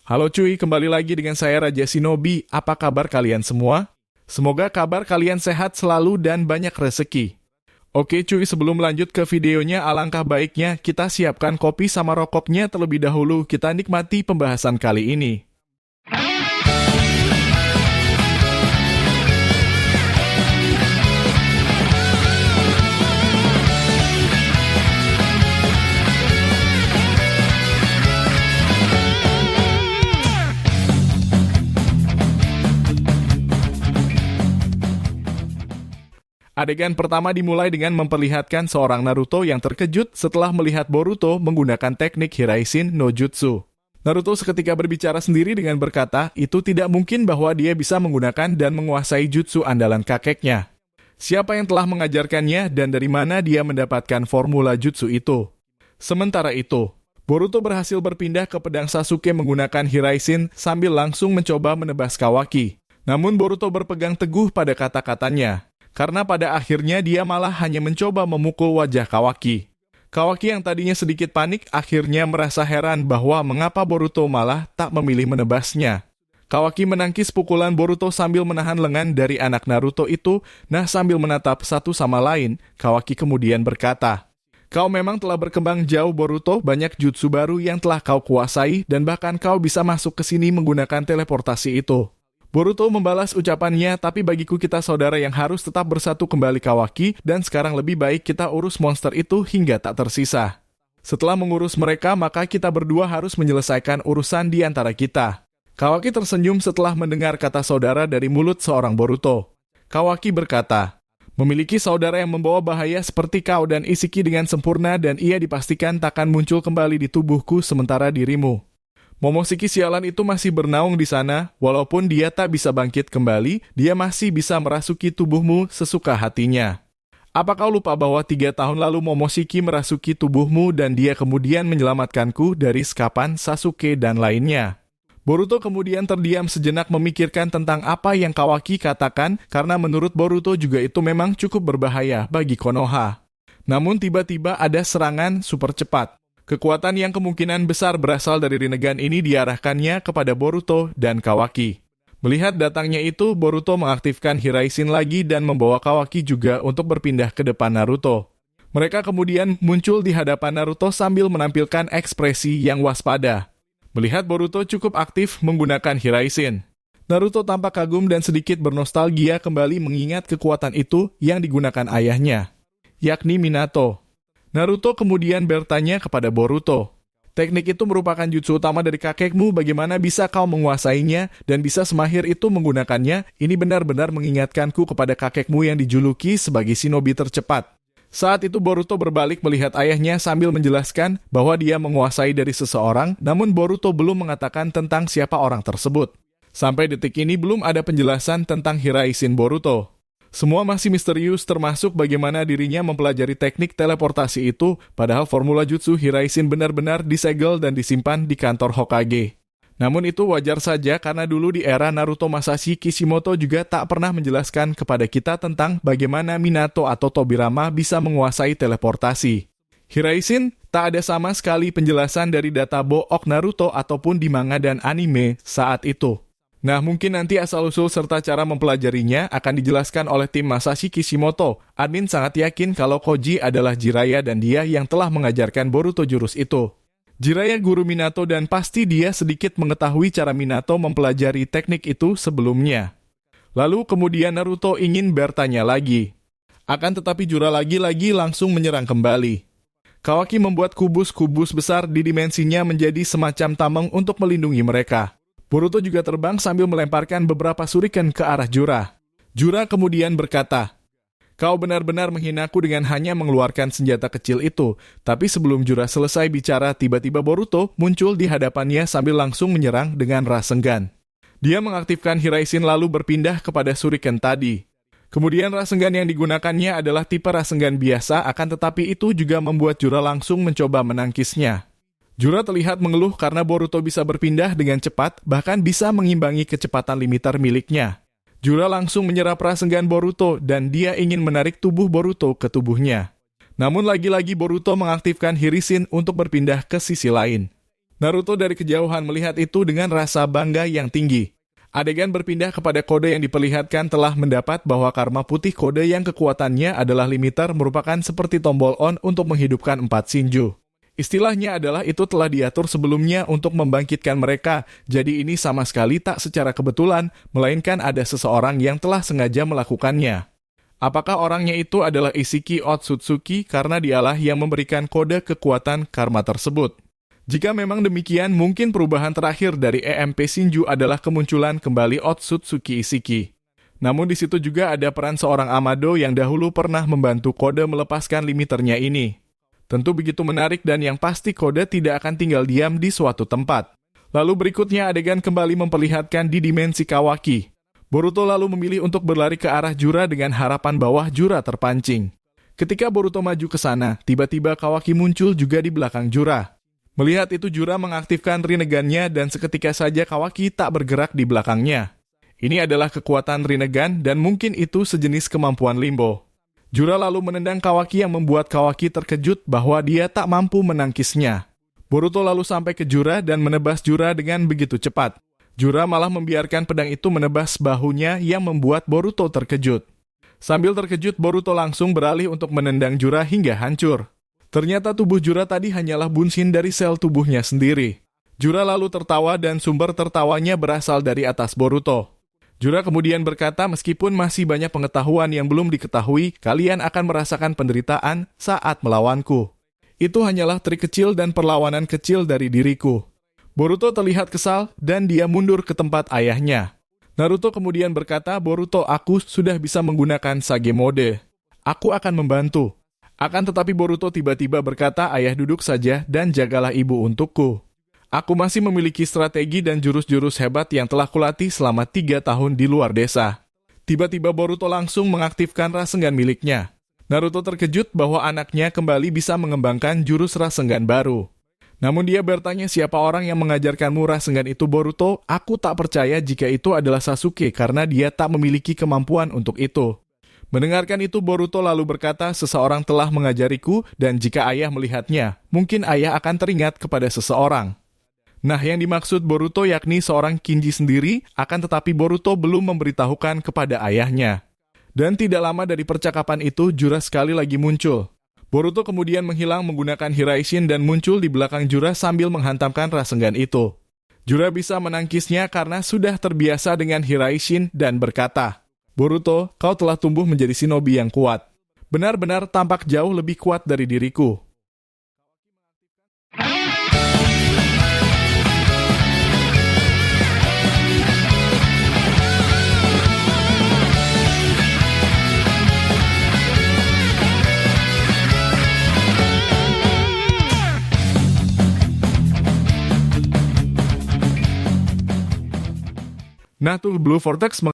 Halo cuy, kembali lagi dengan saya Raja Shinobi. Apa kabar kalian semua? Semoga kabar kalian sehat selalu dan banyak rezeki. Oke cuy, sebelum lanjut ke videonya, alangkah baiknya kita siapkan kopi sama rokoknya terlebih dahulu. Kita nikmati pembahasan kali ini. Adegan pertama dimulai dengan memperlihatkan seorang Naruto yang terkejut setelah melihat Boruto menggunakan teknik Hiraishin no Jutsu. Naruto seketika berbicara sendiri dengan berkata, itu tidak mungkin bahwa dia bisa menggunakan dan menguasai jutsu andalan kakeknya. Siapa yang telah mengajarkannya dan dari mana dia mendapatkan formula jutsu itu? Sementara itu, Boruto berhasil berpindah ke pedang Sasuke menggunakan Hiraishin sambil langsung mencoba menebas Kawaki. Namun Boruto berpegang teguh pada kata-katanya. Karena pada akhirnya dia malah hanya mencoba memukul wajah Kawaki. Kawaki yang tadinya sedikit panik akhirnya merasa heran bahwa mengapa Boruto malah tak memilih menebasnya. Kawaki menangkis pukulan Boruto sambil menahan lengan dari anak Naruto itu, sambil menatap satu sama lain, Kawaki kemudian berkata, "Kau memang telah berkembang jauh Boruto, banyak jutsu baru yang telah kau kuasai dan bahkan kau bisa masuk ke sini menggunakan teleportasi itu." Boruto membalas ucapannya, tapi bagiku kita saudara yang harus tetap bersatu kembali Kawaki, dan sekarang lebih baik kita urus monster itu hingga tak tersisa. Setelah mengurus mereka, maka kita berdua harus menyelesaikan urusan di antara kita. Kawaki tersenyum setelah mendengar kata saudara dari mulut seorang Boruto. Kawaki berkata, "Memiliki saudara yang membawa bahaya seperti kau dan Isiki dengan sempurna dan ia dipastikan takkan muncul kembali di tubuhku sementara dirimu. Momoshiki sialan itu masih bernaung di sana, walaupun dia tak bisa bangkit kembali, dia masih bisa merasuki tubuhmu sesuka hatinya. Apa kau lupa bahwa 3 tahun lalu Momoshiki merasuki tubuhmu dan dia kemudian menyelamatkanku dari sekapan Sasuke dan lainnya?" Boruto kemudian terdiam sejenak memikirkan tentang apa yang Kawaki katakan, karena menurut Boruto juga itu memang cukup berbahaya bagi Konoha. Namun tiba-tiba ada serangan super cepat. Kekuatan yang kemungkinan besar berasal dari Rinnegan ini diarahkannya kepada Boruto dan Kawaki. Melihat datangnya itu, Boruto mengaktifkan Hiraishin lagi dan membawa Kawaki juga untuk berpindah ke depan Naruto. Mereka kemudian muncul di hadapan Naruto sambil menampilkan ekspresi yang waspada. Melihat Boruto cukup aktif menggunakan Hiraishin, Naruto tampak kagum dan sedikit bernostalgia kembali mengingat kekuatan itu yang digunakan ayahnya, yakni Minato. Naruto kemudian bertanya kepada Boruto, "Teknik itu merupakan jutsu utama dari kakekmu, bagaimana bisa kau menguasainya dan bisa semahir itu menggunakannya? Ini benar-benar mengingatkanku kepada kakekmu yang dijuluki sebagai shinobi tercepat." Saat itu Boruto berbalik melihat ayahnya sambil menjelaskan bahwa dia menguasai dari seseorang, namun Boruto belum mengatakan tentang siapa orang tersebut. Sampai detik ini belum ada penjelasan tentang Hiraishin Boruto. Semua masih misterius termasuk bagaimana dirinya mempelajari teknik teleportasi itu, padahal formula jutsu Hiraishin benar-benar disegel dan disimpan di kantor Hokage. Namun itu wajar saja karena dulu di era Naruto Masashi Kishimoto juga tak pernah menjelaskan kepada kita tentang bagaimana Minato atau Tobirama bisa menguasai teleportasi. Hiraishin tak ada sama sekali penjelasan dari data book Naruto ataupun di manga dan anime saat itu. Mungkin nanti asal-usul serta cara mempelajarinya akan dijelaskan oleh tim Masashi Kishimoto. Admin sangat yakin kalau Koji adalah Jiraiya dan dia yang telah mengajarkan Boruto jurus itu. Jiraiya guru Minato dan pasti dia sedikit mengetahui cara Minato mempelajari teknik itu sebelumnya. Lalu kemudian Naruto ingin bertanya lagi. Akan tetapi Jura lagi-lagi langsung menyerang kembali. Kawaki membuat kubus-kubus besar di dimensinya menjadi semacam tameng untuk melindungi mereka. Boruto juga terbang sambil melemparkan beberapa shuriken ke arah Jura. Jura kemudian berkata, "Kau benar-benar menghinaku dengan hanya mengeluarkan senjata kecil itu." Tapi sebelum Jura selesai bicara, tiba-tiba Boruto muncul di hadapannya sambil langsung menyerang dengan Rasengan. Dia mengaktifkan Hiraishin lalu berpindah kepada shuriken tadi. Kemudian Rasengan yang digunakannya adalah tipe Rasengan biasa, akan tetapi itu juga membuat Jura langsung mencoba menangkisnya. Jura terlihat mengeluh karena Boruto bisa berpindah dengan cepat, bahkan bisa mengimbangi kecepatan limiter miliknya. Jura langsung menyerap Rasengan Boruto dan dia ingin menarik tubuh Boruto ke tubuhnya. Namun lagi-lagi Boruto mengaktifkan Hiraishin untuk berpindah ke sisi lain. Naruto dari kejauhan melihat itu dengan rasa bangga yang tinggi. Adegan berpindah kepada kode yang diperlihatkan telah mendapat bahwa karma putih kode yang kekuatannya adalah limiter merupakan seperti tombol on untuk menghidupkan 4 Shinju. Istilahnya adalah itu telah diatur sebelumnya untuk membangkitkan mereka, jadi ini sama sekali tak secara kebetulan, melainkan ada seseorang yang telah sengaja melakukannya. Apakah orangnya itu adalah Isiki Otsutsuki karena dialah yang memberikan kode kekuatan karma tersebut? Jika memang demikian, mungkin perubahan terakhir dari EMP Shinju adalah kemunculan kembali Otsutsuki Isiki. Namun di situ juga ada peran seorang Amado yang dahulu pernah membantu kode melepaskan limiternya ini. Tentu begitu menarik dan yang pasti kode tidak akan tinggal diam di suatu tempat. Lalu berikutnya adegan kembali memperlihatkan di dimensi Kawaki. Boruto lalu memilih untuk berlari ke arah Jura dengan harapan bahwa Jura terpancing. Ketika Boruto maju ke sana, tiba-tiba Kawaki muncul juga di belakang Jura. Melihat itu Jura mengaktifkan Rinnegan-nya dan seketika saja Kawaki tak bergerak di belakangnya. Ini adalah kekuatan Rinnegan dan mungkin itu sejenis kemampuan Limbo. Jura lalu menendang Kawaki yang membuat Kawaki terkejut bahwa dia tak mampu menangkisnya. Boruto lalu sampai ke Jura dan menebas Jura dengan begitu cepat. Jura malah membiarkan pedang itu menebas bahunya yang membuat Boruto terkejut. Sambil terkejut, Boruto langsung beralih untuk menendang Jura hingga hancur. Ternyata tubuh Jura tadi hanyalah bunshin dari sel tubuhnya sendiri. Jura lalu tertawa dan sumber tertawanya berasal dari atas Boruto. Jura kemudian berkata, meskipun masih banyak pengetahuan yang belum diketahui, kalian akan merasakan penderitaan saat melawanku. Itu hanyalah trik kecil dan perlawanan kecil dari diriku. Boruto terlihat kesal dan dia mundur ke tempat ayahnya. Naruto kemudian berkata, Boruto, aku sudah bisa menggunakan Sage Mode. Aku akan membantu. Akan tetapi Boruto tiba-tiba berkata, ayah duduk saja dan jagalah ibu untukku. Aku masih memiliki strategi dan jurus-jurus hebat yang telah kulatih selama 3 tahun di luar desa. Tiba-tiba Boruto langsung mengaktifkan Rasengan miliknya. Naruto terkejut bahwa anaknya kembali bisa mengembangkan jurus Rasengan baru. Namun dia bertanya, siapa orang yang mengajarkanmu Rasengan itu Boruto? Aku tak percaya jika itu adalah Sasuke karena dia tak memiliki kemampuan untuk itu. Mendengarkan itu Boruto lalu berkata, seseorang telah mengajariku dan jika ayah melihatnya, mungkin ayah akan teringat kepada seseorang. Nah, yang dimaksud Boruto yakni seorang Kinji sendiri, akan tetapi Boruto belum memberitahukan kepada ayahnya. Dan tidak lama dari percakapan itu, Jura sekali lagi muncul. Boruto kemudian menghilang menggunakan Hiraishin dan muncul di belakang Jura sambil menghantamkan Rasengan itu. Jura bisa menangkisnya karena sudah terbiasa dengan Hiraishin dan berkata, Boruto, kau telah tumbuh menjadi shinobi yang kuat. Benar-benar tampak jauh lebih kuat dari diriku. Nah tuh Blue Vortex